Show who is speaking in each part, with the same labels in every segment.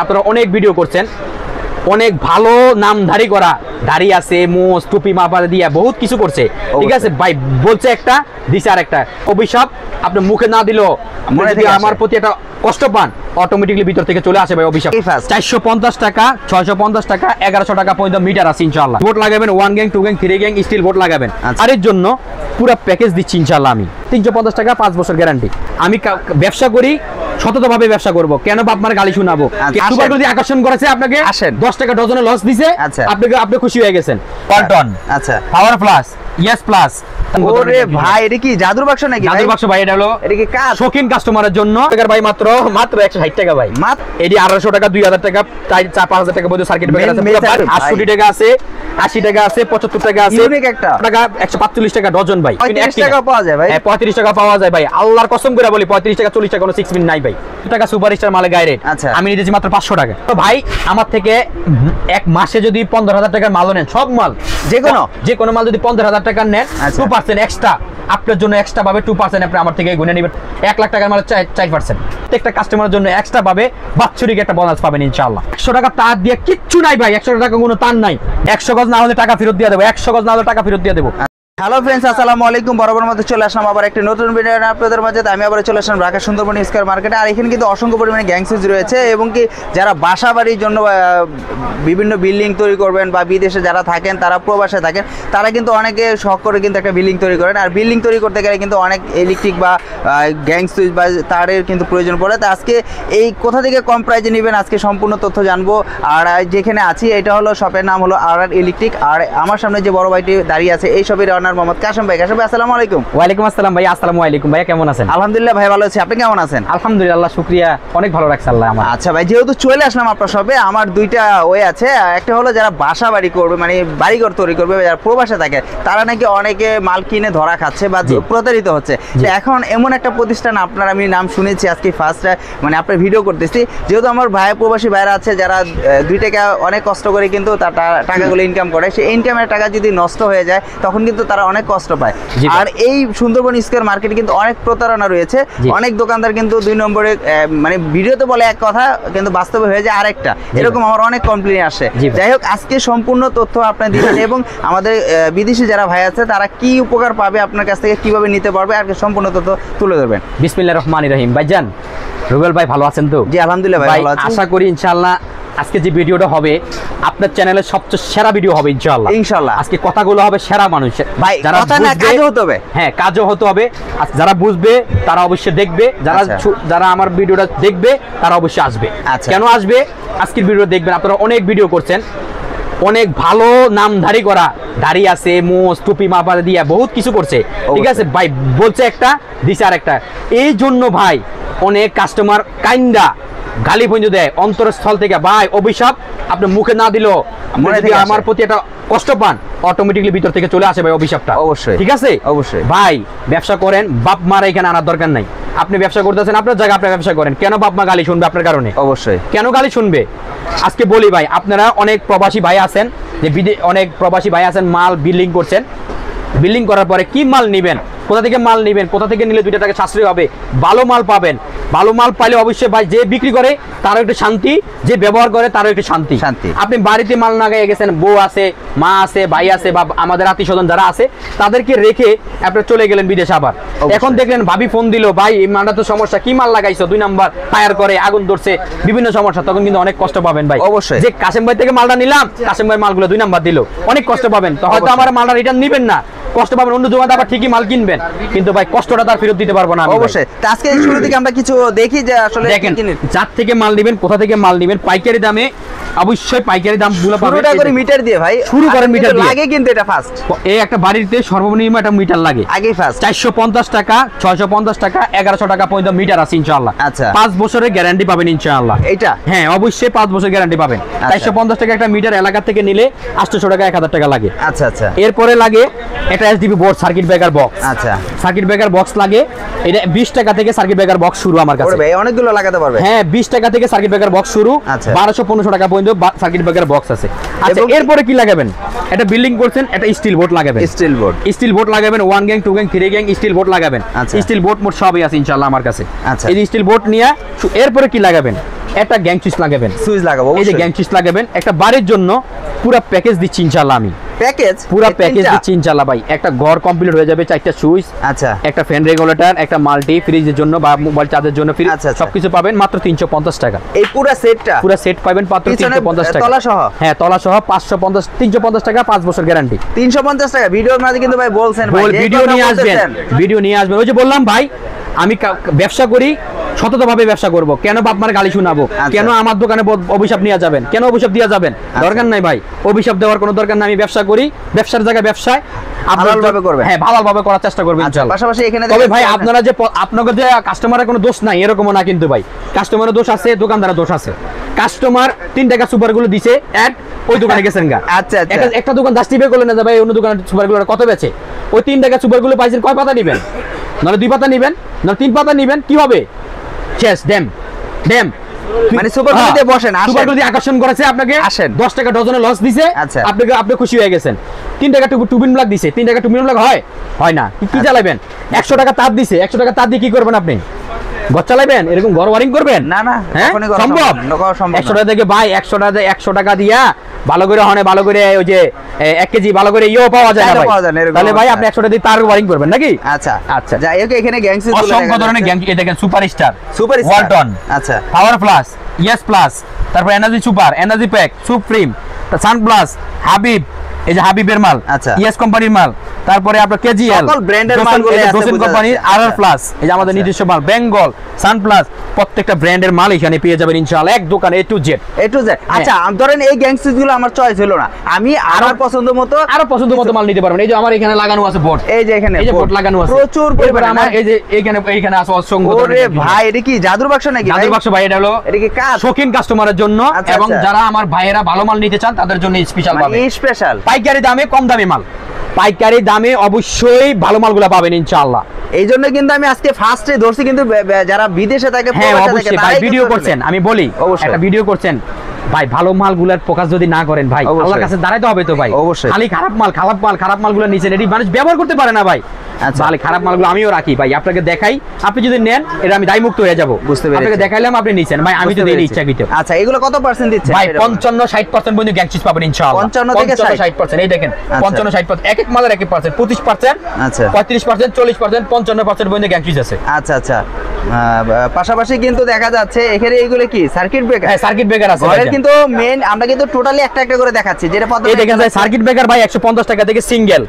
Speaker 1: আপনারা অনেক ভিডিও করছেন, অনেক ভালো নামধারী করা দাড়ি আছে, মোজ টুপি মাপা দিয়া বহুত কিছু করছে। ঠিক আছে ভাই, বলছে একটা দিছে আর একটা অভিশাপ আপনি মুখে না দিলেও আমার প্রতি একটা কষ্ট পান, অটোমেটিকলি ভিতর থেকে চলে আসে ভাই অভিশাপ। 450 টাকা, 650 টাকা, 1100 টাকা পর্যন্ত মিটার আছে ইনশাআল্লাহ। বোট লাগাবেন 1 gang 2 gang 3 gang steel board লাগাবেন। আর এর জন্য পুরো প্যাকেজ দিচ্ছি ইনশাআল্লাহ আমি। 350 টাকা 5 বছর গ্যারান্টি। আমি ব্যবসা করি, সততভাবে ব্যবসা করব, কেন বাপমার গালি শোনাবো? সুপার যদি আকর্ষণ করেছে আপনাকে 10 টাকা ডজনে লস দিছে, আপনি খুশি হয়ে গেছেন। পল্টন আচ্ছা, পাওয়ার প্লাস, ইয়েস প্লাস।
Speaker 2: ওরে ভাই, এটা কি জাদুর বাক্স নাকি?
Speaker 1: জাদুর বাক্স ভাই, এটা হলো এটা কি কাজ শৌখিন কাস্টমারের জন্য ভাই, মাত্র 160 টাকা ভাই। এডি 1800 টাকা, 2000 টাকা, 4-5000 টাকা পর্যন্ত সার্কিট ব্রেকার আছে। 80 টাকা আছে, 80 টাকা আছে, 75 টাকা আছে, ইউনিক একটা টাকা 145 টাকা ডজন ভাই। 35 টাকা পাওয়া যায় ভাই। হ্যাঁ 35 টাকা পাওয়া যায় ভাই, আল্লাহর কসম করে বলি 35 টাকা 40 টাকা কোনো 6 মিনিট নাই ভাই। টাকা সুপারস্টার মালে গায়রে আমি নিতেছি মাত্র 500 টাকা। তো ভাই আমার থেকে এক মাসে যদি 15000 টাকার মাল নেন, সব মাল যে কোনো মাল যদি 15000 টাকা নেন, 2% এক্সট্রা আপনার জন্য এক্সট্রা পাবে। 2% আপনি আমার থেকে গুনে নেবেন। 1 লাখ টাকার মাল 4%। প্রত্যেকটা কাস্টমারের জন্য এক্সট্রা পাবে, বাৎসরিক একটা বোনাস পাবেন ইনশাআল্লাহ। 100 টাকা তার দিয়ে কিচ্ছু নাই ভাই, 100 টাকা কোনো তার নাই। 100 গজ না হলে টাকা ফেরত দিয়ে দেবো, 100 গজ না হলে টাকা ফেরত দিয়ে দেবো।
Speaker 2: হ্যালো ফ্রেন্ডস, আসসালামু আলাইকুম। বরাবর মতো চলে আসলাম আবার একটি নতুন ভিডিও আপনাদের মাঝে। আমি আবার চলে আসলাম ঢাকা সুন্দরবন স্কয়ার মার্কেটে। আর এখানে কিন্তু অসংখ্য পরিমাণে গ্যাং সুইচ রয়েছে, এবং কি যারা বাসা বাড়ির জন্য বিভিন্ন বিল্ডিং তৈরি করবেন, বা বিদেশে যারা থাকেন, তারা প্রবাসে থাকেন, তারা কিন্তু অনেকে শখ করে কিন্তু একটা বিল্ডিং তৈরি করেন। আর বিল্ডিং তৈরি করতে গেলে কিন্তু অনেক ইলেকট্রিক বা গ্যাং সুইচ বা তারের কিন্তু প্রয়োজন পড়ে। তো আজকে এই কোথা থেকে কম প্রাইজে নেবেন, আজকে সম্পূর্ণ তথ্য জানবো। আর যেখানে আছি এটা হলো শপের নাম হলো আর ইলেকট্রিক। আর আমার সামনে যে বড় ভাইটি দাঁড়িয়ে আছে, এই শপের অনার মোহাম্মদ কাশেম ভাই। কাশেম ভাই আসসালামু আলাইকুম।
Speaker 1: ওয়ালাইকুম আসসালাম ভাই। আসসালামু আলাইকুম ভাই, কেমন আছেন?
Speaker 2: আলহামদুলিল্লাহ ভাই, ভালো আছি। আপনি কেমন আছেন?
Speaker 1: আলহামদুলিল্লাহ, শুকরিয়া, অনেক ভালো রাখছে আল্লাহ আমার।
Speaker 2: আচ্ছা ভাই, যেহেতু চলে আসলাম আপনার শপে, আমার দুইটা ওয়ে আছে। একটা হলো যারা বাসা বাড়ি করবে, মানে বাড়িঘর তৈরি করবে, যারা প্রবাসে থাকে, তারা নাকি অনেকে মাল কিনে ধরা খাচ্ছে বা প্রতারিত হচ্ছে। এখন এমন একটা প্রতিষ্ঠান আপনার আমি নাম শুনেছি, আজকে ফার্স্ট মানে আপনার ভিডিও করতেছি। যেহেতু আমার ভাই প্রবাসী ভাইরা আছে, যারা 2 টাকা অনেক কষ্ট করে কিন্তু তার টাকাগুলো ইনকাম করে, সেই ইনকামের টাকা যদি নষ্ট হয়ে যায়, তখন কিন্তু তারা অনেক কষ্ট পায়। আর এই সুন্দরবন স্কয়ার মার্কেটে কিন্তু অনেক প্রতারণা রয়েছে। অনেক দোকানদার কিন্তু 2 নম্বরে মানে ভিডিওতে বলে এক কথা, কিন্তু বাস্তবে হয়ে যায় আরেকটা। এরকম আমার অনেক কমপ্লেইন আসে। যাই হোক, আজকে সম্পূর্ণ তথ্য আপনি দিবেন, এবং আমাদের বিদেশি যারা ভাই আছে তারা কি উপকার পাবে আপনার কাছ থেকে, কিভাবে নিতে পারবে, আর সম্পূর্ণ তথ্য তুলে ধরবেন।
Speaker 1: বিসমিল্লাহির রহমানির রহিম। ভাইজান রুবেল ভাই, ভালো আছেন তো?
Speaker 2: জি আলহামদুলিল্লাহ ভাই, ভালো আছি।
Speaker 1: আশা করি ইনশাআল্লাহ আজকে যে ভিডিওটা হবে আপনার চ্যানেলের সবচেয়ে সেরা ভিডিও হবে ইনশাআল্লাহ।
Speaker 2: ইনশাআল্লাহ আজকে
Speaker 1: কথাগুলো হবে সেরা মানুষের ভাই,
Speaker 2: যারা কথা না কাজও হতে হবে।
Speaker 1: হ্যাঁ, কাজও হতে হবে। যারা বুঝবে তারা অবশ্যই দেখবে, যারা আমার ভিডিওটা দেখবে তারা অবশ্যই আসবে। কেন আসবে? আজকের ভিডিও দেখবেন। আপনারা অনেক ভিডিও করছেন, অনেক ভালো নামধারী করা দাড়ি আছে, মোজ টুপি মাপা দিয়া বহুত কিছু করছে। ঠিক আছে ভাই, বলছে একটা দিছে আর একটা। এই জন্য ভাই অনেক কাস্টমার কাইন্দা গালি পর্যন্ত দেয় অন্তরস্থল থেকে। ভাই অভিশাপ আপনি মুখে না দিলেও আমার প্রতি একটা কষ্ট পান, অটোমেটিকলি ভিতর থেকে চলে আসে ভাই অভিশাপটা। অবশ্যই, ঠিক আছে, অবশ্যই ভাই। ব্যবসা করেন, বাপ মারা এখানে আনার দরকার নাই। আপনি ব্যবসা করতেছেন আপনার জায়গায়, আপনি ব্যবসা করেন, কেন বাপ মা গালি শুনবে আপনার কারণে? অবশ্যই, কেন গালি শুনবে? আজকে বলি ভাই, আপনারা অনেক প্রবাসী ভাই আছেন, যে অনেক প্রবাসী ভাই আছেন, মাল বিল্ডিং করছেন। বিল্ডিং করার পরে কি মাল নিবেন, কোথা থেকে মাল নিবেন, কোথা থেকে নিলে 2 টাকা সাশ্রয় হবে, ভালো মাল পাবেন। ভালো মাল পাইলে অবশ্যই ভাই যে বিক্রি করে তারও একটু শান্তি, যে ব্যবহার করে তারও একটু শান্তি। আপনি বাড়িতে মাল না গিয়ে গেছেন, বউ আছে, মা আছে, ভাই আছে, বা আমাদের আত্মীয় স্বজন যারা আছে, তাদেরকে রেখে আপনি চলে গেলেন বিদেশে। আবার এখন দেখলেন ভাবি ফোন দিল, ভাই এই মালটা তো সমস্যা, কি মাল লাগাইছো, 2 নাম্বার ফায়ার করে, আগুন ধরছে, বিভিন্ন সমস্যা, তখন কিন্তু অনেক কষ্ট পাবেন ভাই। অবশ্যই, যে কাশেম ভাই থেকে মালটা নিলাম, কাশেম ভাই মালগুলো 2 নাম্বার দিল, অনেক কষ্ট পাবেন। তো হয়তো আমার মালটা রিটার্ন নিবেন না, কষ্ট পাবেন, অন্য দোকানে আবার ঠিকই মাল কিনবেন, কিন্তু ভাই কষ্টটা তার ফেরত দিতে পারবো না। অবশ্যই, আজকে শুরু থেকে আমরা কিছু দেখি যে আসলে দেখেন যার থেকে মাল নেবেন, কোথা থেকে মাল নেবেন, পাইকারি দামে। অবশ্যই পাইকারি দাম গুলো পাবেন। শুরুটা করে মিটার দিয়ে ভাই, শুরু করেন মিটার দিয়ে। লাগে কিন্তু এটা ফার্স্ট, এই একটা বাড়িতে সর্বনিম্ন একটা মিটার লাগে আগে ফার্স্ট। 450 টাকা, 650 টাকা, 1100 টাকা পর্যন্ত মিটার আছে ইনশাআল্লাহ। আচ্ছা, 5 বছরের গ্যারান্টি পাবেন ইনশাআল্লাহ। এটা হ্যাঁ অবশ্যই 5 বছর গ্যারান্টি পাবেন। 450 টাকা একটা মিটার এলাকা থেকে নিলে 800 টাকা 1000 টাকা লাগে। আচ্ছা আচ্ছা, এরপরে লাগে একটা SDP board, circuit breaker box. আচ্ছা, সার্কিট ব্রেকার বক্স লাগে, এটা 20 টাকা থেকে সার্কিট ব্রেকার বক্স শুরু আমার কাছে। ভাই অনেকগুলো লাগাতে পারবে। হ্যাঁ 20 টাকা থেকে সার্কিট ব্রেকার বক্স শুরু, 1200-1500 টাকা পর্যন্ত সার্কিট ব্রেকার বক্স আছে। আচ্ছা, এরপরে কি লাগাবেন? এটা বিল্ডিং করছেন, এটা স্টিল বোর্ড লাগাবেন। স্টিল বোর্ড লাগাবেন, 1 gang 2 gang 3 gang steel board লাগাবেন। স্টিল বোর্ড মোট সবই আছে ইনশাআল্লাহ আমার কাছে। এই স্টিল বোর্ড নিয়ে এরপরে কি লাগাবেন? একটা গ্যাং সুইচ লাগাবেন,
Speaker 2: সুইচ লাগাবো,
Speaker 1: এই যে গ্যাং সুইচ লাগাবেন। একটা বাড়ির জন্য পুরো প্যাকেজ দিচ্ছি ইনশাআল্লাহ আমি,
Speaker 2: প্যাকেজ
Speaker 1: পুরো প্যাকেজ দিচ্ছি ইনশাআল্লাহ ভাই। একটা ঘর কমপ্লিট হয়ে যাবে, 4টা সুইচ,
Speaker 2: আচ্ছা,
Speaker 1: একটা ফ্যান রেগুলেটর, একটা মাল্টি ফ্রিজের জন্য বা মোবাইল চার্জের জন্য ফ্রি,
Speaker 2: আচ্ছা, আচ্ছা।
Speaker 1: সবকিছু পাবেন মাত্র 350 টাকা।
Speaker 2: এই পুরো সেটটা,
Speaker 1: পুরো সেট পাবেন মাত্র 350 টাকা,
Speaker 2: তলা সহ।
Speaker 1: হ্যাঁ তলা সহ 550 350 টাকা, 5 বছর গ্যারান্টি।
Speaker 2: 350 টাকা ভিডিওর মাঝে কিন্তু ভাই বলছেন ভাই
Speaker 1: ভিডিও নিয়ে আসবেন, ভিডিও নিয়ে আসবেন। ওই যে বললাম ভাই আমি ব্যবসা করি, সততভাবে ব্যবসা করব, কেন বাপ মার গালি শোনাবো, কেন আমার দোকানে অভিশাপ নিয়ে যাবেন, কেন অভিশাপ দিয়ে যাবেন, দরকার নাই ভাই, অভিশাপ দেওয়ার কোনো দরকার নাই। আমি ব্যবসা করি, ব্যবসার জায়গায় ব্যবসায়
Speaker 2: ভালোভাবে করবেন,
Speaker 1: হ্যাঁ ভালোভাবে করার চেষ্টা করবেন ইনশাআল্লাহ।
Speaker 2: পাশাপাশি এখানে
Speaker 1: তবে ভাই আপনারা যে আপনাদের যে কাস্টমারের কোনো দোষ নাই এরকমও না কিন্তু ভাই, কাস্টমারের দোষ আছে, দোকানদারের দোষ আছে। কাস্টমার 3 টাকা সুপারগুলো দিছে অ্যাড, ওই দোকানে গেছেন গা,
Speaker 2: আচ্ছা আচ্ছা,
Speaker 1: একটা দোকান 10 টিপে করলেন না ভাই, অন্য দোকানের সুপারগুলো কত বেচে, ওই 3 টাকা সুপারগুলো পাইছেন কয় পাতা নেবেন, নাহলে 2 পাতা নেবেন, নাহলে 3 পাতা নেবেন, কি হবে শেষ ড্যাম ড্যাম।
Speaker 2: মানে সুপারগুলো দিয়ে বসেন,
Speaker 1: সুপারগুলো দিয়ে আকর্ষণ করেছে আপনাকে,
Speaker 2: আসেন
Speaker 1: 10 টাকা ডজনে লস দিছে,
Speaker 2: আচ্ছা,
Speaker 1: আপনি খুশি হয়ে গেছেন। 3 টাকা টুবিন ব্লক দিছে, 3 টাকা টুবিন ব্লক হয় হয় না, কি চালাবেন? 100 টাকা তার দিছে, 100 টাকা তার দিয়ে কি করবেন আপনি? ঘর চালাবেন, এরকম ঘর ওয়ারিং করবেন?
Speaker 2: না না,
Speaker 1: সম্ভব। 100 টাকা থেকে ভাই 100 টাকা দিয়া ভালো করে হনে, ভালো করে ওই যে 1 কেজি ভালো করে ইও পাওয়া যায় না ভাই, তাহলে ভাই আপনি 100 টাকা দিয়ে তার ওয়ারিং করবেন নাকি?
Speaker 2: আচ্ছা
Speaker 1: আচ্ছা,
Speaker 2: যাই হোক এখানে গ্যাং সুইচ
Speaker 1: অসংখ্য ধরনের গ্যাং, এই দেখেন সুপারস্টার, ওয়ালটন, আচ্ছা পাওয়ার প্লাস, ইয়েস প্লাস, তারপর energy super, energy pack, supreme, sun plus, Habib, এই যে হাবিবের মাল,
Speaker 2: আচ্ছা
Speaker 1: ইয়েস কোম্পানির মাল, তারপরে আপনার কেজিএল
Speaker 2: সকল ব্র্যান্ডের মালগুলো আছে,
Speaker 1: দোসেন কোম্পানির আরআর প্লাস, এই যে আমাদের নিজস্ব মাল, বেঙ্গল, সান প্লাস, প্রত্যেকটা ব্র্যান্ডের মাল এখানে পেয়ে যাবেন ইনশাআল্লাহ, এক দোকানে A to Z।
Speaker 2: আচ্ছা ধরেন এই গ্যাং সুইচগুলো আমার চয়েস হলো না, আমি আমার পছন্দ মতো
Speaker 1: মাল নিতে পারবেন। এই যে আমার এখানে লাগানো আছে বোর্ড,
Speaker 2: এই যে এখানে
Speaker 1: এই যে বোর্ড লাগানো আছে
Speaker 2: প্রচুর পরিমাণে,
Speaker 1: আমার এই যে এইখানে আছে অসংখ্য।
Speaker 2: ওরে ভাই এটা কি জাদুর বাক্স নাকি?
Speaker 1: জাদুর বাক্স ভাই, এটা হলো
Speaker 2: এটা কি কাজ
Speaker 1: শৌখিন কাস্টমারের জন্য, এবং যারা আমার ভাইয়েরা ভালো মাল নিতে চান তাদের জন্য স্পেশাল পাবেন,
Speaker 2: স্পেশাল
Speaker 1: পাইকারি দামে, কম দামে মাল, পাইকারি দামে অবশ্যই ভালো মালগুলো পাবেন ইনশাআল্লাহ।
Speaker 2: এই জন্য কিন্তু আমি আজকে ফার্স্টে ধরছি, কিন্তু যারা বিদেশে থাকে,
Speaker 1: হ্যাঁ অবশ্যই ভাই ভিডিও করছেন, আমি বলি একটা ভিডিও করছেন ভাই, ভালো মালগুলোর ফোকাস যদি না করেন ভাই, আল্লাহর কাছে দাঁড়াইতে হবে তো ভাই। খালি খারাপ মালগুলো নিছেন, এটি মানুষ ব্যবহার করতে পারে না ভাই। তাহলে খারাপ মালগুলো আমিও রাখি ভাই, আপনাকে দেখাই, আপনি যদি নেন এটা আমি দায়মুক্ত হয়ে যাব, বুঝতে পেরেছি, আপনাকে দেখাইলাম আপনি নিছেন ভাই, আমি তো দেই ইচ্ছাকৃত।
Speaker 2: আচ্ছা এগুলো কত পার্সেন্ট দিচ্ছেন
Speaker 1: ভাই? 55-60% পর্যন্ত গ্যাং সুইচ পাবেন ইনশাআল্লাহ, 55-60%। এই দেখেন 55-60%, এক এক মালের 1% 25%, আচ্ছা 35%, 40%, 55% পর্যন্ত গ্যাং সুইচ আছে।
Speaker 2: আচ্ছা আচ্ছা, পাশাপাশি কিন্তু দেখা যাচ্ছে এখানে এইগুলো কি সার্কিট ব্রেকার?
Speaker 1: হ্যাঁ সার্কিট ব্রেকার আছে
Speaker 2: ঘরের, কিন্তু মেইন আমরা কিন্তু টোটালি একটা একটা করে দেখাচ্ছি, যেটা
Speaker 1: এই দেখেন ভাই সার্কিট ব্রেকার ভাই 150 টাকা থেকে সিঙ্গেল,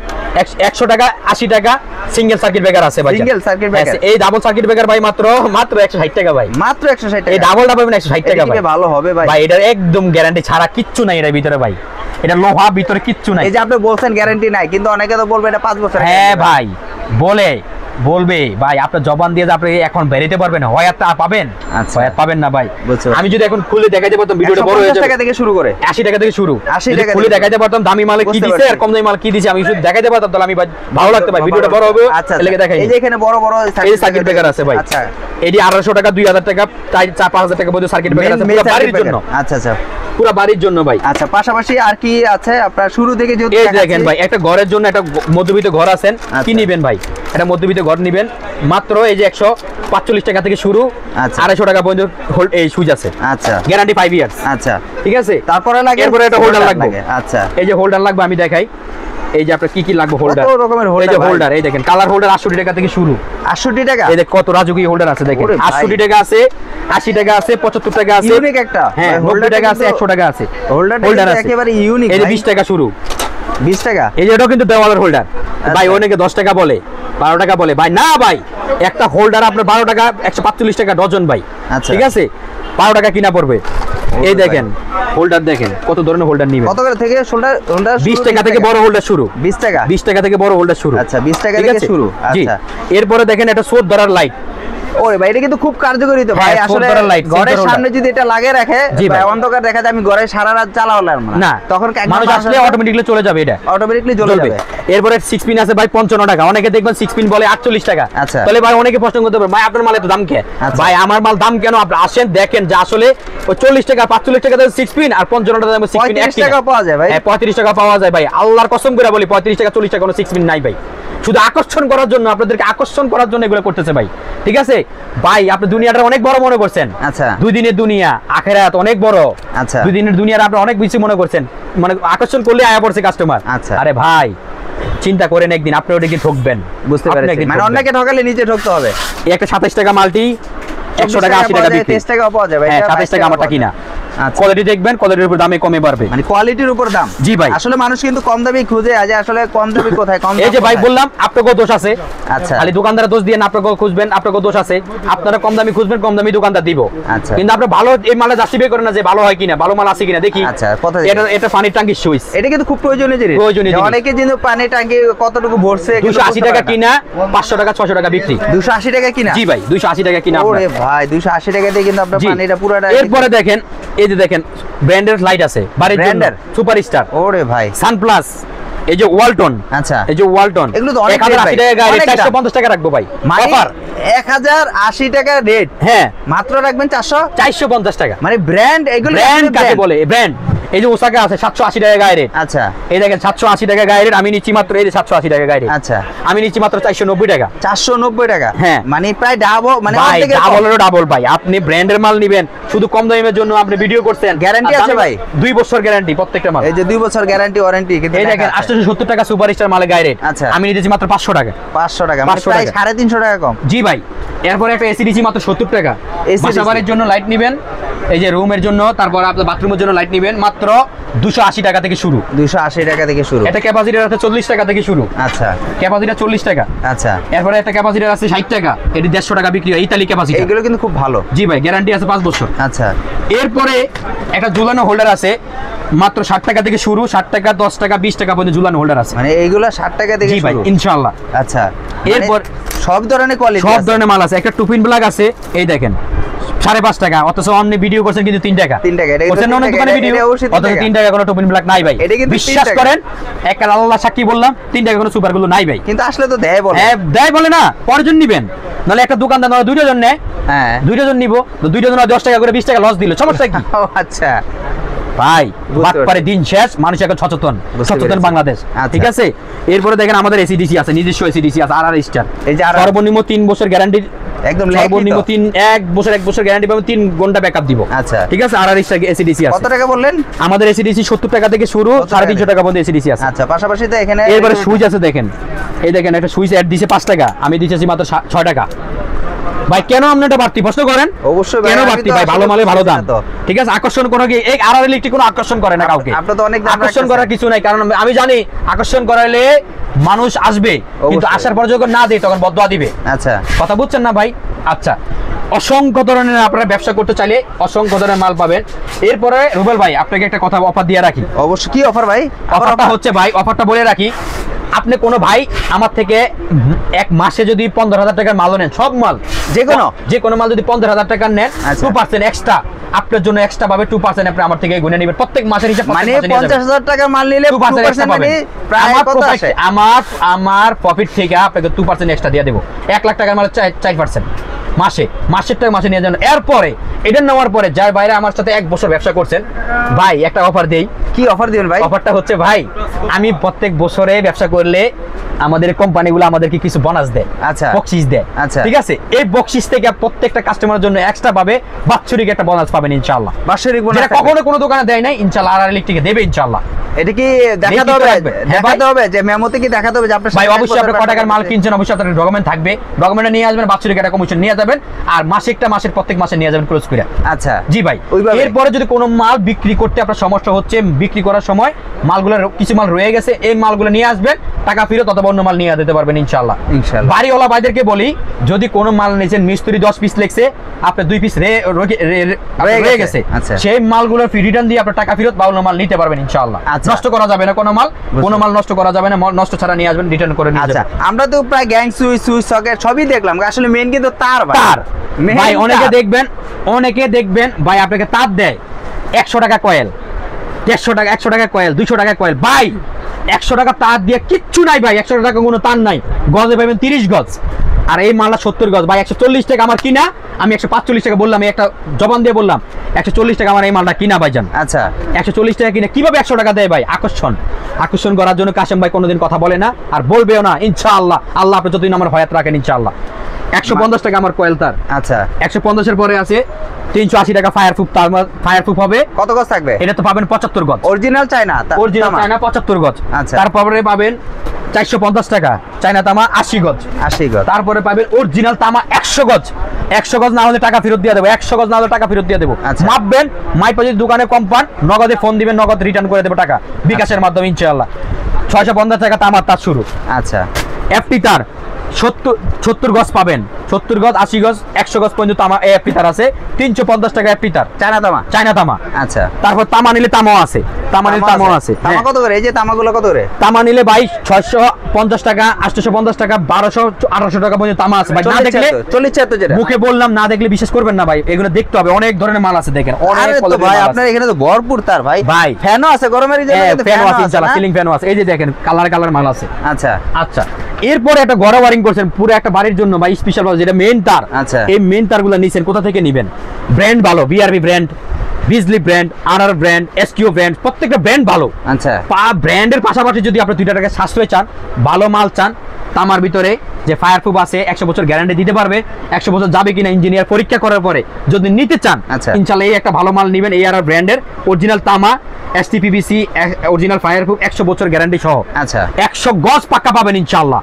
Speaker 1: 100 টাকা 80 টাকা সিঙ্গেল সার্কিট ব্রেকার আছে ভাই,
Speaker 2: সিঙ্গেল সার্কিট ব্রেকার।
Speaker 1: এই ডাবল সার্কিট ব্রেকার ভাই মাত্র 160 টাকা ভাই,
Speaker 2: মাত্র 160 টাকা।
Speaker 1: এই ডাবলটা পাবেন 160 টাকা ভাই,
Speaker 2: ভালো হবে ভাই,
Speaker 1: ভাই এটা একদম গ্যারান্টি ছাড়া কিচ্ছু নাই এর ভিতরে ভাই, এটা লোহা, ভিতরে কিচ্ছু নাই।
Speaker 2: এই যে আপনি বলছেন গ্যারান্টি নাই, কিন্তু অনেকে তো বলবে এটা 5 বছর।
Speaker 1: হ্যাঁ ভাই বলবে ভাই, আপনার জবান দিয়ে আপনি এখন বেরিতে পারবেন, হয় আর পাবেন,
Speaker 2: আচ্ছা
Speaker 1: হয় পাবেন না ভাই। আমি যদি এখন খুলে দেখাইতে পারতাম, ভিডিওটা বড় হয়ে যাবে।
Speaker 2: 150 টাকা থেকে শুরু করে
Speaker 1: 80 টাকা থেকে শুরু,
Speaker 2: 80 টাকা
Speaker 1: খুলে দেখাইতে পারতাম দামি মালে কি দিছে আর কম দামি মাল কি দিছে, আমি শুধু দেখাইতে পারতাম, তাহলে আমি ভালো লাগতো ভাই, ভিডিওটা বড় হবে।
Speaker 2: আচ্ছা
Speaker 1: এলাকে দেখাই,
Speaker 2: এই যে এখানে বড় বড়
Speaker 1: সার্কিট ব্রেকার আছে ভাই,
Speaker 2: আচ্ছা
Speaker 1: এটি 1800 টাকা, 2000 টাকা, 4-5,000 টাকা পর্যন্ত সার্কিট ব্রেকার আছে পুরো বাড়ির জন্য।
Speaker 2: আচ্ছা আচ্ছা,
Speaker 1: পুরো বাড়ির জন্য ভাই।
Speaker 2: আচ্ছা পাশাপাশি আর কি আছে আপনার শুরু থেকে? যদি
Speaker 1: এই দেখেন ভাই, একটা ঘরের জন্য, একটা মধ্যবিত্ত ঘর আছেন, কি নিবেন ভাই? এটা মধ্যবিত্ত ঘর নিবেন মাত্র এই যে 145 টাকা থেকে শুরু, 250 টাকা পর্যন্ত এই সুইচ আছে, আচ্ছা গ্যারান্টি 5 ইয়ার্স, আচ্ছা ঠিক আছে। তারপরে লাগে, এরপরে একটা হোল্ডার লাগবে, আচ্ছা এই যে হোল্ডার লাগবে, আমি দেখাই এই যে আপনার কি কি লাগবে হোল্ডার, কত রকমের হোল্ডার, এই যে হোল্ডার, এই দেখেন কালার হোল্ডার 68 টাকা থেকে শুরু, 68 টাকা, এই যে কত রাজুকি হোল্ডার আছে দেখেন, 68 টাকা আছে, 80 টাকা আছে, 75 টাকা আছে, ইউনিক একটা, হ্যাঁ 90 টাকা আছে, 100 টাকা আছে, হোল্ডার আছে একেবারে ইউনিক। এই যে 20 টাকা শুরু, 20 টাকা, এই যে এটাও কিন্তু দেওয়ালের হোল্ডার ভাই, অনেকে 10 টাকা বলে, 12 টাকা বলে ভাই, না ভাই একটা হোল্ডার আপনার 12 টাকা, 145 টাকা ডজন ভাই, ঠিক আছে 12 টাকা কিনা পড়বে। এই দেখেন হোল্ডার, দেখেন কত ধরনের হোল্ডার নিবেন, কত করে থেকে হোল্ডার? 20 টাকা থেকে বড় হোল্ডার শুরু, 20 টাকা, 20 টাকা থেকে বড় হোল্ডার শুরু, আচ্ছা 20 টাকা থেকে শুরু, আচ্ছা। এরপরে দেখেন এটা সোট ধরার লাইট, ওরে ভাই এটা কিন্তু খুব কার্যকরী তো ভাই, আসলে ঘরের সামনে যদি এটা লাগিয়ে রাখে ভাই, অন্ধকার দেখা যায়, আমি ঘরে সারা রাত চালালাম না, তখন মানুষ আসলে অটোমেটিক্যালি চলে যাবে, এটা অটোমেটিক্যালি চলে যাবে। এরপরে 6 পিন আছে ভাই 55 টাকা, অনেকে দেখবেন 6 পিন বলে 48 টাকা, আচ্ছা তাহলে ভাই অনেকে প্রশ্ন করতে পারে ভাই আপনার মালের তো দাম কে? ভাই আমার মাল দাম কেন, আপনি আসেন দেখেন যে আসলে ওই 40 টাকা 45 টাকা দাম 6 পিন, আর 55 টাকা দাম 6 পিন 35 টাকা পাওয়া যায় ভাই, হ্যাঁ 35 টাকা পাওয়া যায় ভাই, আল্লাহর কসম করে বলি 35 টাকা 40 টাকা কোনো 6 পিন নাই ভাই, শুধু আকর্ষণ করার জন্য, আপনাদেরকে আকর্ষণ করার জন্য এগুলো করতেছে ভাই। ঠিক আছে ভাই, আপনি দুনিয়াটা অনেক বড় মনে করছেন।
Speaker 2: আচ্ছা,
Speaker 1: 2 দিনের দুনিয়া, আখিরাত অনেক বড়।
Speaker 2: আচ্ছা,
Speaker 1: 2 দিনের দুনিয়ার আপনি অনেক বেশি মনে করছেন, মানে আকর্ষণ করলে আয়া পড়ছে কাস্টমার।
Speaker 2: আচ্ছা,
Speaker 1: আরে ভাই চিন্তা করেন একদিন আপনি ওটা কি ঠকবেন।
Speaker 2: বুঝতে পেরেছি, মানে অন্যকে ঠকালে নিজে ঠকতে হবে।
Speaker 1: এই একটা 27 টাকা মাল্টি 100 টাকা 80 টাকা বিক্রি,
Speaker 2: 23 টাকা পাওয়া যাবে।
Speaker 1: হ্যাঁ 27 টাকা আমারটা কিনা।
Speaker 2: আচ্ছা,
Speaker 1: কোয়ালিটি দেখবেন, কোয়ালিটির উপর দামে কমে বাড়বে,
Speaker 2: মানে কোয়ালিটির উপর দাম।
Speaker 1: জি ভাই,
Speaker 2: আসলে মানুষ কিন্তু কম দামি খুঁজে, আজ আসলে কম দামি কোথায়, কম
Speaker 1: এই যে ভাই বললাম আপনাকেও দোষ আছে।
Speaker 2: আচ্ছা,
Speaker 1: খালি দোকানদারের দোষ দিয়ে না, আপনাকেও খুঁজবেন, আপনাকেও দোষ আছে। আপনারা কম দামি খুঁজবেন, কম দামি দোকানদার দিব।
Speaker 2: আচ্ছা,
Speaker 1: কিন্তু আপনি ভালো এই মালটা জাস্টিফাই করেন না যে ভালো হয় কিনা, ভালো মাল আছে কিনা দেখি।
Speaker 2: আচ্ছা, কথা
Speaker 1: এটা পানির ট্যাঙ্কির সুইচ,
Speaker 2: এটা কিন্তু খুব প্রয়োজনীয় জিনিস। অনেকে কিন্তু পানি ট্যাঙ্কি কতটুকু ভরছে,
Speaker 1: 280 টাকা কিনা, 500 টাকা 600 টাকা বিক্রি।
Speaker 2: 280 টাকা কিনা?
Speaker 1: জি ভাই 280 টাকা কিনা।
Speaker 2: ওরে ভাই 280 টাকা দিয়ে কিন্তু আপনার পানিটা পুরোটা।
Speaker 1: এরপরে দেখেন, এই যে দেখেন ব্র্যান্ডের লাইট আছে বাড়ির জন্য, সুপারস্টার।
Speaker 2: ওরে ভাই
Speaker 1: সানপ্লাস, এই যে ওয়ালটন। আচ্ছা, এই যে ওয়ালটন,
Speaker 2: এগুলো তো অনেক
Speaker 1: 1080 টাকা গাড়ি, 450 টাকা রাখবো ভাই।
Speaker 2: অফার 1080 টাকা রেট,
Speaker 1: হ্যাঁ
Speaker 2: মাত্র রাখবেন
Speaker 1: 450 টাকা।
Speaker 2: মানে ব্র্যান্ড, এগুলো
Speaker 1: ব্র্যান্ড কাকে বলে? ব্র্যান্ড। এই যে ওসাকা আছে 780 টাকা গাড়ি রেট।
Speaker 2: আচ্ছা,
Speaker 1: এই দেখেন 780 টাকা গাড়ি রেট, আমি নিচ্ছি মাত্র এই যে 780 টাকা গাড়ি রেট।
Speaker 2: আচ্ছা,
Speaker 1: আমি নিচ্ছি মাত্র 490 টাকা।
Speaker 2: 490 টাকা,
Speaker 1: হ্যাঁ,
Speaker 2: মানে প্রায় ডাবল, মানে
Speaker 1: ডাবলেরও ডাবল ভাই। আপনি ব্র্যান্ডের মাল নেবেন, শুধু কম দামের জন্য আপনি ভিডিও করছেন,
Speaker 2: গ্যারান্টি আছে ভাই,
Speaker 1: 2 বছর গ্যারান্টি প্রত্যেকটা মাল।
Speaker 2: এই যে 2 বছর গ্যারান্টি ওয়ারেন্টি।
Speaker 1: এই দেখেন 870 টাকা সুপারস্টার মালের গাড়ি রেট।
Speaker 2: আচ্ছা,
Speaker 1: আমি নিতেছি মাত্র 500 টাকা।
Speaker 2: 500 টাকা, মানে প্রায় 350 টাকা কম।
Speaker 1: জি ভাই। এরপরে একটা এসি দিছি মাত্র 70 টাকা। বাসাবাড়ির জন্য লাইট নেবেন, এই যে রুমের জন্য, তারপর আপনার বাথরুমের জন্য লাইট নেবেন, মাত্র 280 টাকা থেকে শুরু।
Speaker 2: 280 টাকা থেকে শুরু।
Speaker 1: এটা ক্যাপাসিটার আছে 40 টাকা থেকে শুরু।
Speaker 2: আচ্ছা,
Speaker 1: ক্যাপাসিটার 40 টাকা।
Speaker 2: আচ্ছা,
Speaker 1: এরপরে একটা ক্যাপাসিটার আছে 60 টাকা, এটি 150 টাকা বিক্রি হয়, ইতালি ক্যাপাসিটার।
Speaker 2: এগুলো কিন্তু খুব ভালো।
Speaker 1: জি ভাই, গ্যারান্টি আছে 5 বছর।
Speaker 2: আচ্ছা,
Speaker 1: এরপরে একটা ঝুলানো হোল্ডার আছে মাত্র 60 টাকা থেকে শুরু, 60 টাকা 10 টাকা 20 টাকা পর্যন্ত ঝুলানো হোল্ডার আছে।
Speaker 2: মানে এইগুলো 60 টাকা থেকে শুরু।
Speaker 1: জি ভাই ইনশাআল্লাহ।
Speaker 2: আচ্ছা,
Speaker 1: এরপর
Speaker 2: সব ধরনের কোয়ালিটি,
Speaker 1: সব ধরনের মাল আছে। একটা টুপিন ব্ল্যাক আছে, এই দেখেন 5.5 টাকা, অথচ আপনি ভিডিও করছেন কিন্তু 3 টাকা।
Speaker 2: 3 টাকা, এটা
Speaker 1: করছেন অনেক দোকানে ভিডিও, অথচ 3 টাকা কোনো টুপিন ব্ল্যাক নাই ভাই। বিশ্বাস করেন, একটা আল্লাহ সাক্ষী বললাম, 3 টাকা কোনো সুপার গুলো নাই ভাই।
Speaker 2: কিন্তু আসলে তো দেয় বলে।
Speaker 1: হ্যাঁ দেয় বলে না, পরজন নিবেন, নাহলে একটা দোকানদার নাহলে 2টা জন নেয়। হ্যাঁ 2টা জন নিব, তো 2টা জন 10 টাকা করে 20 টাকা লস দিল, সমস্যা কি?
Speaker 2: আচ্ছা
Speaker 1: ভাই বাটপারে দিন শেষ, মানুষ এখন সচেতন, সচেতন বাংলাদেশ। ঠিক আছে, এরপরে দেখেন আমাদের এসিডিসি আছে, নিজস্ব এসিডিসি আছে, আর স্টার। এই যে সর্বনিম্ন 3 বছর গ্যারান্টি, একদম সর্বনিম্ন 1 বছর গ্যারান্টি পাবেন, 3 ঘন্টা ব্যাকআপ দিব। আচ্ছা ঠিক আছে, আর স্টার এসিডিসি আছে।
Speaker 2: কত টাকা বললেন?
Speaker 1: আমাদের এসিডিসি 70 টাকা থেকে শুরু, 350 টাকা পর্যন্ত এসিডিসি আছে।
Speaker 2: আচ্ছা, পাশাপাশি তো এখানে
Speaker 1: এরপরে সুইচ আছে, দেখেন এই দেখেন একটা সুইচ অ্যাড দিয়েছে 5 টাকা, আমি দিয়েছি মাত্র 6 টাকা। ভাই কেন আপনি এটা বাড়তি প্রশ্ন করেন? অবশ্যই কেন বাড়তি ভাই, ভালো মালে ভালো দাম। ঠিক আছে, আকর্ষণ কোনো কি এই আর ইলেকট্রিক কোনো আকর্ষণ করে না কাউকে। আপনি তো অনেক আকর্ষণ করার কিছু নাই, কারণ আমি জানি আকর্ষণ করাইলে মানুষ আসবে, কিন্তু আসার পর যখন না দেয় তখন বদদোয়া দিবে। আচ্ছা কথা বুঝছেন না ভাই? আচ্ছা, অসংখ্য ধরনের আপনারা ব্যবসা করতে চাইলে অসংখ্য ধরনের মাল পাবেন। এরপরে রুবেল ভাই আপনাকে একটা কথা অফার দিয়ে রাখি। অবশ্যই। কি অফার ভাই? অফারটা হচ্ছে ভাই, অফারটা বলে রাখি, আপনি কোনো ভাই আমার থেকে 1 মাসে যদি 15,000 টাকার মাল নেন, সব মাল যে কোনো মাল যদি 15,000 টাকার নেন, 2% এক্সট্রা আপনার জন্য এক্সট্রা পাবে। 2% আপনি আমার থেকে গুনে নেবেন প্রত্যেক মাসের হিসাব। মানে 50,000 টাকার মাল নিলে 2% মানে প্রায় কত আসে? আমার প্রফিট থেকে আপনাকে 2% এক্সট্রা দিয়ে দেব। 1 লাখ টাকার মাল 4% মাসের টাকা মাসে নিয়ে যান। এরপরে এটা নেওয়ার পরে যার বাইরে আমার সাথে 1 বছর ব্যবসা করছেন, ভাই একটা অফার দেই। কি অফার দিবেন ভাই? অফারটা হচ্ছে ভাই, আমি প্রত্যেক বছরে ব্যবসা করলে আমাদের কোম্পানিগুলো আমাদেরকে কিছু বোনাস দেয়, আচ্ছা বকশিশ দেয়। আচ্ছা ঠিক আছে, এই বকশিশ থেকে প্রত্যেকটা কাস্টমারের জন্য এক্সট্রা পাবে, বাৎসরিক একটা বোনাস পাবেন ইনশাআল্লাহ। বাৎসরিক বোনাস যেটা কখনো কোনো দোকানে দেয় নাই, ইনশাআল্লাহ আর ইলেকট্রিকে দেবে ইনশাআল্লাহ। এটা কি দেখাতে হবে? দেখাতে হবে যে মেমোতে কি দেখাতে হবে যে আপনার ভাই অবশ্যই আপনি কত টাকার মাল কিনছেন, অবশ্যই আপনার ডকুমেন্ট থাকবে, ডকুমেন্টটা নিয়ে আসবেন, বাৎসরিক একটা কমিশন নিয়ে যাবেন, আর মাসের প্রত্যেক মাসে নিয়ে যাবেন ক্লোজ করে। আচ্ছা জি ভাই। এরপরে যদি কোনো মাল বিক্রি করতে আপনার সমস্যা হচ্ছে, বিক্রি করার সময় মালগুলো কিছু মাল রয়ে গেছে, এই মালগুলো নিয়ে আসবেন, টাকা ফেরত অথবা অন্য মাল নিয়ে দিতে পারবেন ইনশাআল্লাহ। বাড়িওয়ালা ভাইদেরকে বলি, যদি কোনো মাল নিয়েছেন, মিস্ত্রি 10 পিস লেগছে, আপনার 2 পিস রয়ে গেছে, সেই মালগুলো রিটার্ন দিয়ে আপনার টাকা ফেরত বা অন্য মাল নিতে পারবেন ইনশাআল্লাহ। নষ্ট করা যাবে না কোনো মাল নষ্ট করা যাবে না, নষ্ট ছাড়া নিয়ে আসবেন, রিটার্ন করে নিয়ে যাবেন। আমরা তো প্রায় গ্যাং সুইচ সকেট সবই দেখলাম, আসলে মেইন কিন্তু তার ভাই। অনেকে দেখবেন ভাই আপনাকে তার দেয় 100 টাকা কয়েল, 150 টাকা কয়েল, 200 টাকা কয়েল। ভাই 100 টাকা তার দিয়ে কিচ্ছু নাই ভাই, 100 টাকা কোনো তার নাই। গজে পাবেন 30 গজ, আর এই মালটা 70 গজ ভাই 140 টাকা আমার কিনা, আমি 145 টাকা বললাম, একটা জবান দিয়ে বললাম 140 টাকা আমার এই মালটা কিনা ভাইজান।
Speaker 2: আচ্ছা
Speaker 1: 140 টাকা কিনা কিভাবে 100 টাকা দেয় ভাই? আকর্ষণ করার জন্য কাশেম ভাই কোনোদিন কথা বলে না আর বলবেও না ইনশাআল্লাহ। আল্লাহ আপনি যতদিন আমার হয়াত রাখেন ইনশাআল্লাহ। 150 টাকা আমার কয়েল তার।
Speaker 2: আচ্ছা
Speaker 1: 150 এর পরে আছে 380 টাকা ফায়ার প্রুফ, তার ফায়ার প্রুফ হবে
Speaker 2: কত গজ থাকবে?
Speaker 1: এটা তো পাবেন 75 গজ
Speaker 2: অরিজিনাল চায়না,
Speaker 1: অরিজিনাল চায়না 75 গজ।
Speaker 2: আচ্ছা
Speaker 1: তারপরে পাবেন 450 টাকা চায়না তামা 80 গজ।
Speaker 2: 80 গজ।
Speaker 1: তারপরে পাবেন অরিজিনাল তামা 100 গজ। 100 গজ না হলে টাকা ফেরত দিয়ে দেবো, 100 গজ না হলে টাকা ফেরত দিয়ে দেবো। মাপবেন, মাইপা যদি দোকানে কম পান নগদে ফোন দিবেন, নগদ রিটার্ন করে দেবো টাকা বিকাশের মাধ্যমে ইনশাআল্লাহ। 650 টাকা তামার তার শুরু।
Speaker 2: আচ্ছা
Speaker 1: এফটি তার 70 গজ পাবেন, 70 গজ 80 গজ 100 গজ পর্যন্ত তামা এফটি তার আছে। 350 টাকা এফটি তার
Speaker 2: চায়না তামা,
Speaker 1: চায়না তামা।
Speaker 2: আচ্ছা
Speaker 1: তারপর তামা নিলে তামাও আছে, তামা নিলে তামাও আছে।
Speaker 2: তামা কত করে? এই যে তামাগুলো কত করে?
Speaker 1: তামা নিলে ভাই 650 টাকা 850 টাকা 1200 1800 টাকা পর্যন্ত তামা আছে ভাই। না দেখলে
Speaker 2: 40 যেটা
Speaker 1: মুখে বললাম, না দেখলে বিশ্বাস করবেন না ভাই, এগুলো দেখতে হবে। অনেক ধরনের মাল আছে দেখেন, অনেক
Speaker 2: ভাই আপনার এখানে তো ভরপুর তার ভাই।
Speaker 1: ভাই
Speaker 2: ফ্যানও আছে, গরমের জন্য
Speaker 1: ফ্যানও আছে ইনশাআল্লাহ, সিলিং ফ্যানও আছে। এই যে দেখেন কালার মাল আছে।
Speaker 2: আচ্ছা
Speaker 1: আচ্ছা এরপরে একটা ঘরে ওয়ারিং করছেন পুরো একটা বাড়ির জন্য ভাই, স্পেশাল যেটা মেইন তার।
Speaker 2: আচ্ছা
Speaker 1: এই মেইন তারগুলো নিছেন কোথা থেকে নেবেন? ব্র্যান্ড ভালো, BRB brand, Bijli brand, RR brand, SQ brand, প্রত্যেকটা ব্র্যান্ড ভালো।
Speaker 2: আচ্ছা
Speaker 1: ব্র্যান্ডের পাশাপাশি যদি আপনি 2 টাকা সাশ্রয় চান, ভালো মাল চান, তামার ভিতরে যে ফায়ার প্রুফ আছে 100 বছর গ্যারান্টি দিতে পারবে, 100 বছর যাবে কিনা ইঞ্জিনিয়ার পরীক্ষা করার পরে যদি নিতে চান ইনশাআল্লাহ এই একটা ভালো মাল নেবেন। এআরআর ব্র্যান্ডের অরিজিনাল তামা, এসটিপিবিসি, অরিজিনাল ফায়ার প্রুফ, 100 বছর গ্যারান্টি সহ।
Speaker 2: আচ্ছা
Speaker 1: 100 গজ পাক্কা পাবেন ইনশাআল্লাহ।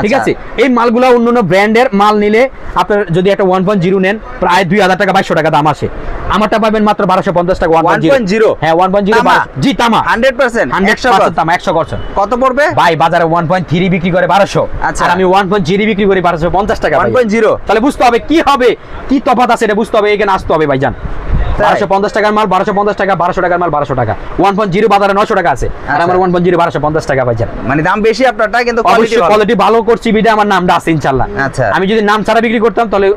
Speaker 1: ঠিক আছে, এই মালগুলো অন্যান্য ব্র্যান্ডের মাল নিলে আপনার যদি একটা 1.0 নেন প্রায় 2000 টাকা 2200 টাকা দাম আসে। আমারটা পাবেন মাত্র 1250 টাকা 1.0। হ্যাঁ 1.0 জি তামা
Speaker 2: 100%
Speaker 1: 100% তামা 100%।
Speaker 2: কত পড়বে ভাই?
Speaker 1: বাজারে 1.3 বিক্রি করে 1200, আর আমি 1.0 বিক্রি করি 1250 টাকা।
Speaker 2: 1.0
Speaker 1: তাহলে বুঝতে হবে কি হবে, কি তফাৎ আছে এটা বুঝতে হবে, এখানে আসতে হবে ভাইজান। 1250 টাকার মাল 1250 টাকা, 1200 টাকার মাল 1200 টাকা। 1.0 বাজারে 900 টাকা আছে, আর আমার 1.0 1250 টাকা ভাইজান।
Speaker 2: মানে দাম বেশি আপনারটা, কিন্তু
Speaker 1: কোয়ালিটি ভালো করছি বিদে আমার নামটা আছে ইনশাআল্লাহ।
Speaker 2: আচ্ছা
Speaker 1: আমি যদি নাম ছাড়া বিক্রি করতাম তাহলে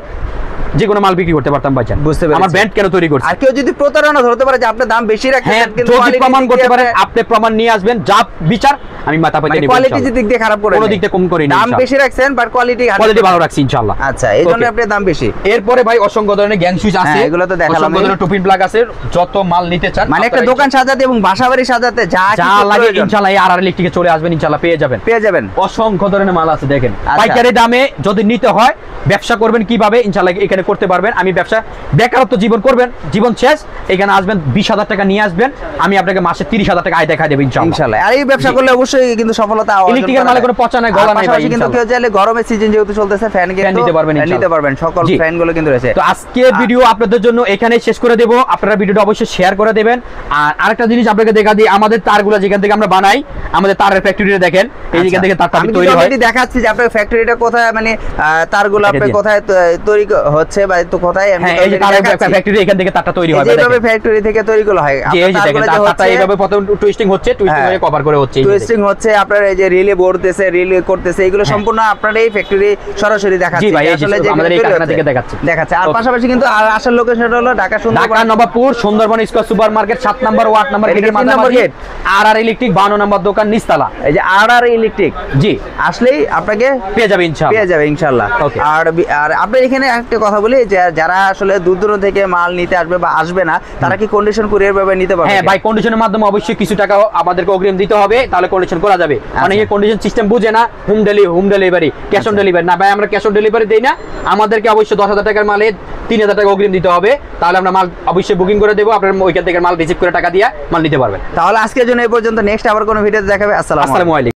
Speaker 1: যে কোনো মাল বিক্রি করতে পারতাম ভাইজান।
Speaker 2: বুঝতে পেরেছি।
Speaker 1: আমার ব্র্যান্ড কেন তৈরি করছি?
Speaker 2: আর কেউ যদি প্রতারণা ধরতে পারে যে আপনি দাম বেশি রাখছেন,
Speaker 1: কিন্তু যদি প্রমাণ করতে পারে, আপনি প্রমাণ নিয়ে আসবেন, যা বিচার আমি মাথা পেতে নিব।
Speaker 2: কোয়ালিটি দিক দিয়ে খারাপ করে
Speaker 1: কোনো দিক দিয়ে কম করি না,
Speaker 2: দাম বেশি রাখছেন বাট কোয়ালিটি
Speaker 1: ভালো রাখছি ইনশাআল্লাহ।
Speaker 2: আচ্ছা এই জন্য আপনি দাম বেশি।
Speaker 1: এরপরে ভাই অসংখ্য ধরনের গ্যাং সুইচ আছে,
Speaker 2: এগুলো তো দেখালাম।
Speaker 1: অসংখ্য ধরনের টুপিন প্লাগ আছে, যত মাল নিতে চান
Speaker 2: মানে একটা দোকান সাজাতে এবং বাসাবাড়ি সাজাতে যা
Speaker 1: লাগে ইনশাআল্লাহ এই আরআর ইলেকট্রিকে চলে আসবেন ইনশাআল্লাহ, পেয়ে যাবেন। অসংখ্য ধরনের মাল আছে দেখেন, পাইকারি দামে যদি নিতে হয়। ব্যবসা করবেন কিভাবে ইনশাআল্লাহ এখানে করতে পারবেন। আমি ব্যবসা বেকারত্ব জীবন করবেন, জীবন শেষ, এখানে আসবেন 20,000 টাকা নিয়ে আসবেন, আমি আপনাকে মাসে 30,000 টাকা আয় দেখাই দেব ইনশাআল্লাহ।
Speaker 2: আর এই ব্যবসা করলে অবশ্যই কিন্তু সফলতা
Speaker 1: ইলেকট্রিকের মালে কোনো পচা নাই, গলা নাই ভাই।
Speaker 2: কিন্তু কেউ চাইলে গরমের সিজন যেহেতু চলতেছে ফ্যান নিতে পারবেন, সকল ফ্যান গুলো কিন্তু রয়েছে।
Speaker 1: তো আজকে ভিডিও আপনাদের জন্য এখানে শেষ করে দেব, আপনারা ভিডিওটা অবশ্যই শেয়ার করে দেবেন। আর আরেকটা জিনিস আপনাকে দেখা দিই, আমাদের তারগুলো যেখান থেকে আমরা বানাই, আমাদের তারের ফ্যাক্টরিটা দেখেন, এই যেখান থেকে তারটা তৈরি হয়।
Speaker 2: আমি দেখাচ্ছি যে আপনার ফ্যাক্টরিটা কোথায়, মানে তারগুলো আপনার কোথায় তৈরি হচ্ছে বা তো কোথায়। আমি
Speaker 1: এই যে তারের ফ্যাক্টরি, এখান থেকে তারটা তৈরি হয়,
Speaker 2: এইভাবে ফ্যাক্টরি থেকে তৈরি করা হয়।
Speaker 1: এই যে দেখেন তারটা এইভাবে প্রথম টুইস্টিং হচ্ছে, টুইস্টিং হয়ে কভার করে হচ্ছে,
Speaker 2: টুইস্টিং হচ্ছে আপনার এই যে রিলে বোর্ডতেছে, রিলে করতেছে, এগুলো সম্পূর্ণ আপনার এই ফ্যাক্টরি সরাসরি দেখাচ্ছে।
Speaker 1: জি ভাই, আসলে যে আমাদের এই কারখানা থেকে দেখাচ্ছে।
Speaker 2: আর পাশাপাশি কিন্তু আসল লোকেশন হলো Dhaka
Speaker 1: Nawabpur Sundarban square super market 7 নম্বর ওয়ার্ড নাম্বার গেটের মাঝামাঝি, আরআর ইলেকট্রিক 52 নম্বর দোকান নিচতলা।
Speaker 2: এই যে আরআর ইলেকট্রিক, জি আসলেই আপনাকে
Speaker 1: পেয়ে যাবে ইনশাআল্লাহ।
Speaker 2: আর আপনার এখানে একটা কথা বলি, যে যারা আসলে দূর দূরান্ত থেকে মাল নিতে আসবে বা আসবে না, তারা কি কন্ডিশন কুরিয়ার ভাবে নিতে পারবে?
Speaker 1: হ্যাঁ ভাই, কন্ডিশনের মাধ্যমে অবশ্যই কিছু টাকা আমাদেরকে অগ্রিম দিতে হবে, তাহলে কন্ডিশন করা যাবে। অনেকে কন্ডিশন সিস্টেম বুঝে না, home delivery, cash on delivery না ভাই, আমরা ক্যাশ অন ডেলিভারি দেই না। আমাদেরকে অবশ্যই 10,000 টাকার মালে 3,000 টাকা অগ্রিম দিতে হবে, তাহলে আমরা মাল অবশ্যই বুকিং করে দেবো, আপনার ওইখান থেকে মাল রিসিভ করে টাকা দিয়ে মাল নিতে পারবেন।
Speaker 2: তাহলে আজকের জন্য এই পর্যন্ত, নেক্সট আবার কোনো ভিডিওতে দেখাবে। আসসালামু আলাইকুম।